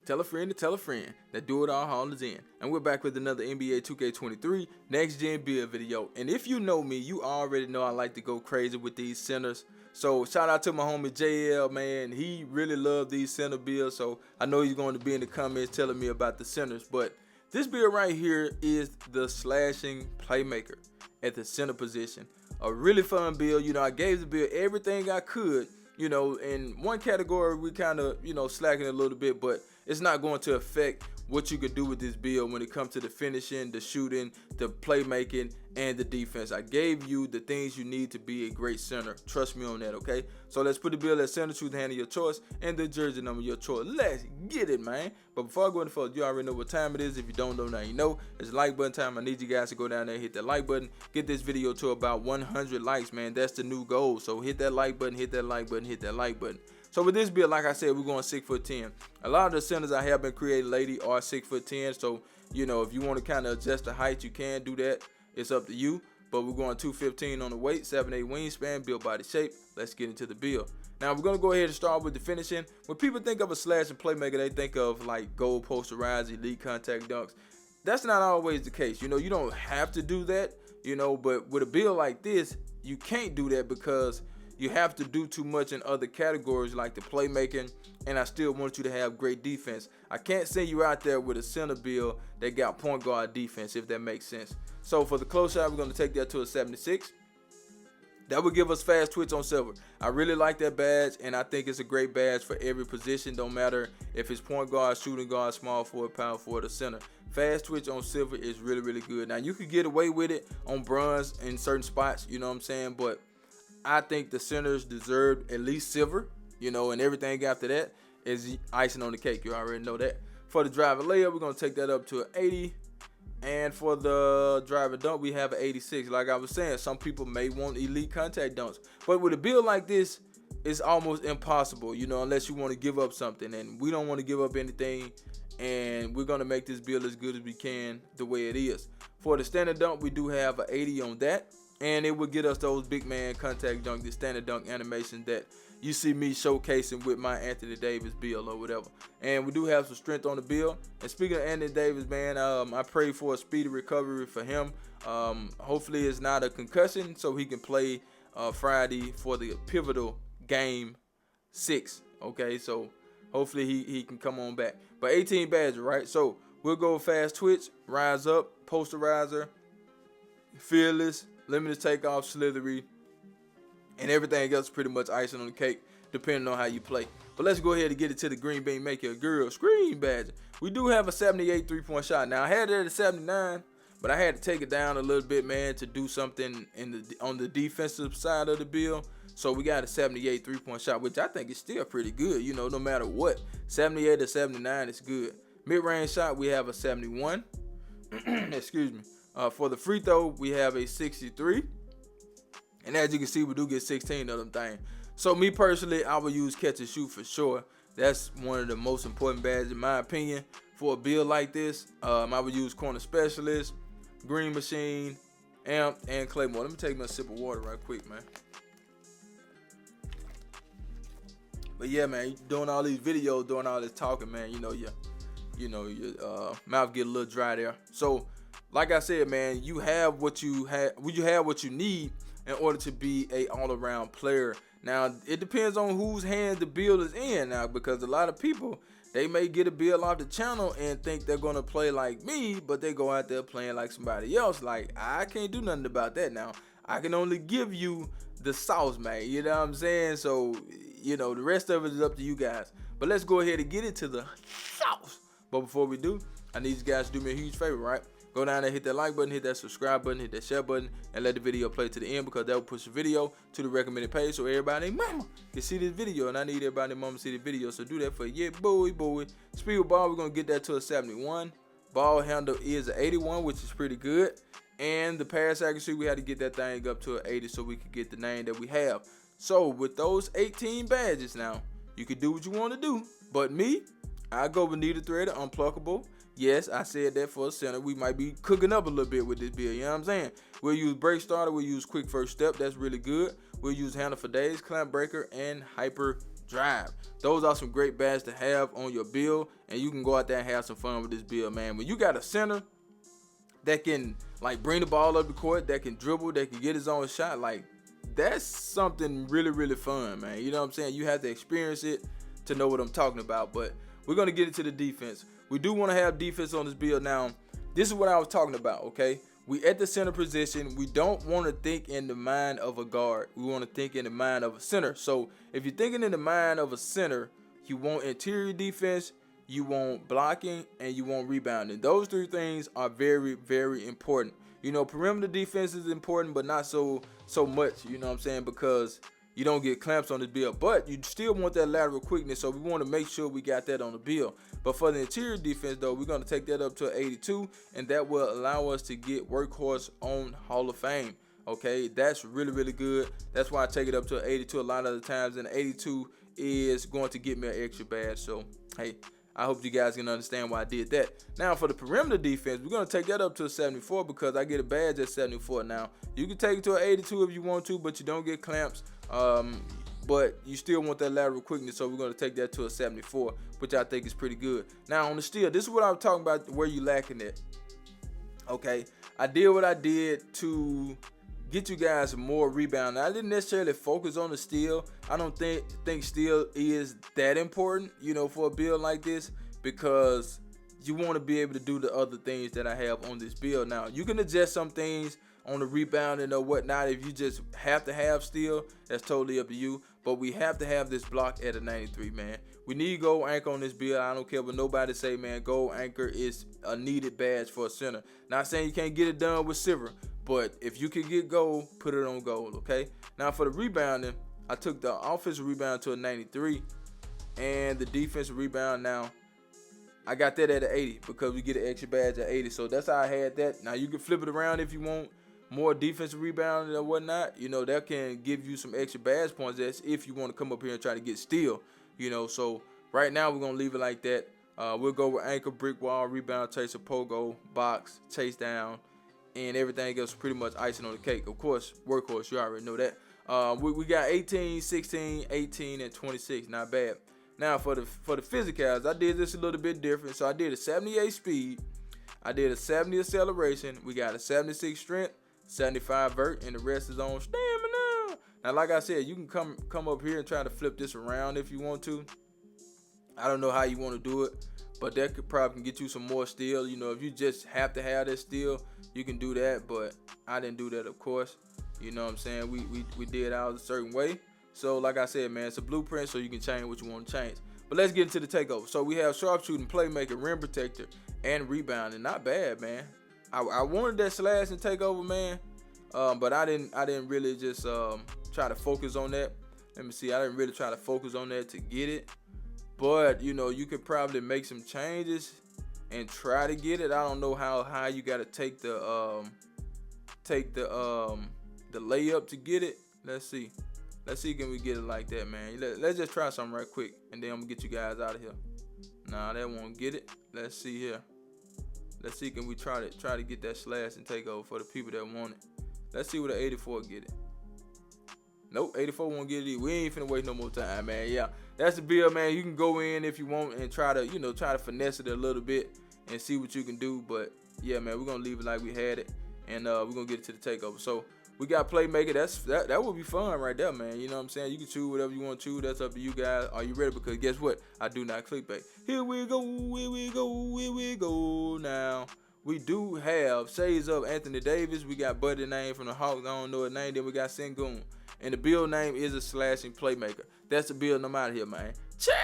tell a friend to tell a friend that Do It All Hall is in. And we're back with another NBA 2K23 Next Gen build video. And if you know me, you already know I like to go crazy with these centers. So shout out to my homie JL, man. He really loved these center builds. So I know he's going to be in the comments telling me about the centers. But this build right here is the slashing playmaker at the center position. A really fun build. You know, I gave the build everything I could. You know, in one category we kind of, you know, slacking a little bit, but it's not going to affect what you could do with this build when it comes to the finishing, the shooting, the playmaking, and the defense. I gave you the things you need to be a great center. Trust me on that, okay? So let's put the build at center, choose the hand of your choice, and the jersey number of your choice. Let's get it, man. But before I go any further, you already know what time it is. If you don't know, now you know. It's like button time. I need you guys to go down there and hit that like button. Get this video to about 100 likes, man. That's the new goal. So hit that like button, hit that like button, hit that like button. So with this build, like I said, we're going 6'10". A lot of the centers I have been creating lately are 6'10". So, you know, if you want to kind of adjust the height, you can do that. It's up to you. But we're going 215 on the weight, 7'8" wingspan, build body shape. Let's get into the build. Now, we're going to go ahead and start with the finishing. When people think of a slashing playmaker, they think of like goal posterized, elite contact dunks. That's not always the case. You know, you don't have to do that, you know, but with a build like this, you can't do that because you have to do too much in other categories like the playmaking, and I still want you to have great defense. I can't send you out there with a center build that got point guard defense, if that makes sense. So for the close shot, we're going to take that to a 76. That would give us fast twitch on silver. I really like that badge, and I think it's a great badge for every position. Don't matter if it's point guard, shooting guard, small forward, power forward, or center. Fast twitch on silver is really, really good. Now, you could get away with it on bronze in certain spots, you know what I'm saying? But I think the centers deserved at least silver, you know, and everything after that is icing on the cake. You already know that. For the driver layup, we're going to take that up to an 80. And for the driver dunk, we have an 86. Like I was saying, some people may want elite contact dunks. But with a build like this, it's almost impossible, you know, unless you want to give up something. And we don't want to give up anything. And we're going to make this build as good as we can the way it is. For the standard dunk, we do have an 80 on that. And it would get us those big man contact dunk, the standard dunk animation that you see me showcasing with my Anthony Davis build or whatever. And we do have some strength on the build. And speaking of Anthony Davis, man, I pray for a speedy recovery for him. Hopefully it's not a concussion so he can play Friday for the pivotal game 6. Okay, so hopefully he can come on back. But 18 badges, right? So we'll go fast twitch, rise up, posterizer, fearless, limited takeoff, slithery, and everything else pretty much icing on the cake, depending on how you play. But let's go ahead and get it to the green bean, make your girl scream badge. We do have a 78 3-point shot. Now I had it at a 79, but I had to take it down a little bit, man, to do something on the defensive side of the build. So we got a 78 3-point shot, which I think is still pretty good, you know, no matter what. 78 or 79 is good. Mid-range shot, we have a 71. Excuse me. For the free throw, we have a 63. And as you can see, we do get 16 of them things. So me personally, I would use catch and shoot for sure. That's one of the most important badges in my opinion for a build like this. I would use corner specialist, green machine, amp, and claymore. Let me take my sip of water right quick, man. But yeah, man, doing all these videos, doing all this talking, man, you know your mouth get a little dry there. So like I said, man, you have what you need in order to be a all-around player. Now, it depends on whose hands the build is in now, because a lot of people, they may get a build off the channel and think they're going to play like me, but they go out there playing like somebody else. Like, I can't do nothing about that now. I can only give you the sauce, man. You know what I'm saying? So, you know, the rest of it is up to you guys. But let's go ahead and get into the sauce. But before we do, I need you guys to do me a huge favor, right? Go down there, hit that like button, hit that subscribe button, hit that share button, and let the video play to the end, because that will push the video to the recommended page so everybody and mama can see this video. And I need everybody and mama to see the video, so do that for yeah, boy. Speed with ball, we're going to get that to a 71. Ball handle is an 81, which is pretty good. And the pass accuracy, we had to get that thing up to an 80 so we could get the name that we have. So with those 18 badges now, you can do what you want to do. But me, I go with needle threaded, unpluckable. Yes, I said that for a center. We might be cooking up a little bit with this build, you know what I'm saying? We'll use break starter, we'll use quick first step, that's really good. We'll use handle for days, clamp breaker, and hyper drive. Those are some great badges to have on your build, and you can go out there and have some fun with this build, man. When you got a center that can like bring the ball up the court, that can dribble, that can get his own shot, like that's something really, really fun, man. You know what I'm saying? You have to experience it to know what I'm talking about. But we're gonna get into the defense. We do want to have defense on this build. Now, this is what I was talking about, okay? We at the center position. We don't want to think in the mind of a guard. We want to think in the mind of a center. So if you're thinking in the mind of a center, you want interior defense, you want blocking, and you want rebounding. Those three things are very, very important. You know, perimeter defense is important, but not so much, you know what I'm saying, because you don't get clamps on the build. But you still want that lateral quickness, so we want to make sure we got that on the build. But for the interior defense, though, we're going to take that up to an 82, and that will allow us to get workhorse on Hall of Fame. Okay, that's really, really good. That's why I take it up to an 82 a lot of the times, and 82 is going to get me an extra badge. So, hey, I hope you guys can understand why I did that. Now, for the perimeter defense, we're going to take that up to a 74 because I get a badge at 74 now. You can take it to an 82 if you want to, but you don't get clamps. But you still want that lateral quickness, so we're going to take that to a 74, which I think is pretty good. Now, on the steal, this is what I'm talking about, where you lacking at. Okay, I did what I did to get you guys more rebound. Now, I didn't necessarily focus on the steal. I don't think steal is that important, you know, for a build like this, because you want to be able to do the other things that I have on this build. Now, you can adjust some things on the rebounding or whatnot. If you just have to have steal, that's totally up to you. But we have to have this block at a 93, man. We need gold anchor on this build. I don't care what nobody say, man. Gold anchor is a needed badge for a center. Not saying you can't get it done with silver, but if you can get gold, put it on gold, okay? Now for the rebounding, I took the offensive rebound to a 93, and the defensive rebound, now I got that at an 80 because we get an extra badge at 80. So that's how I had that. Now you can flip it around if you want more defensive rebounding or whatnot. You know, that can give you some extra badge points. That's if you want to come up here and try to get steal. You know, so right now we're gonna leave it like that. We'll go with anchor, brick wall, rebound, chaser, pogo, box, chase down, and everything else pretty much icing on the cake. Of course, workhorse, you already know that. We got 18, 16, 18, and 26. Not bad. Now for the physicals, I did this a little bit different. So I did a 78 speed, I did a 70 acceleration, we got a 76 strength, 75 vert, and the rest is on stamina. Now, like I said, you can come up here and try to flip this around if you want to. I don't know how you want to do it, but that could probably get you some more steel. You know, if you just have to have that steel, you can do that, but I didn't do that, of course. You know what I'm saying? We did ours a certain way. So, like I said, man, it's a blueprint, so you can change what you want to change. But let's get into the takeover. So we have sharpshooting, playmaker, rim protector, and rebounding. Not bad, man. I wanted that slash and takeover, man, but I didn't really just try to focus on that. Let me see. I didn't really try to focus on that to get it. But you know, you could probably make some changes and try to get it. I don't know how high you got to take the layup to get it. Let's see. Can we get it like that, man? Let's just try something right quick, and then I'm gonna get you guys out of here. Nah, that won't get it. Let's see here. Let's see, can we try to get that slash and takeover for the people that want it. Let's see what the 84 get it. Nope, 84 won't get it either. We ain't finna waste no more time, man. Yeah, that's the build, man. You can go in if you want and try to finesse it a little bit and see what you can do. But yeah, man, we're gonna leave it like we had it, and we're gonna get it to the takeover. So we got playmaker. That would be fun right there, man. You know what I'm saying? You can choose whatever you want to choose. That's up to you guys. Are you ready? Because guess what? I do not clickbait. Here we go. Now we do have shades of Anthony Davis. We got Buddy name from the Hawks. I don't know his name. Then we got Sengun. And the build name is a slashing playmaker. That's the build. I'm out of here, man. Ciao.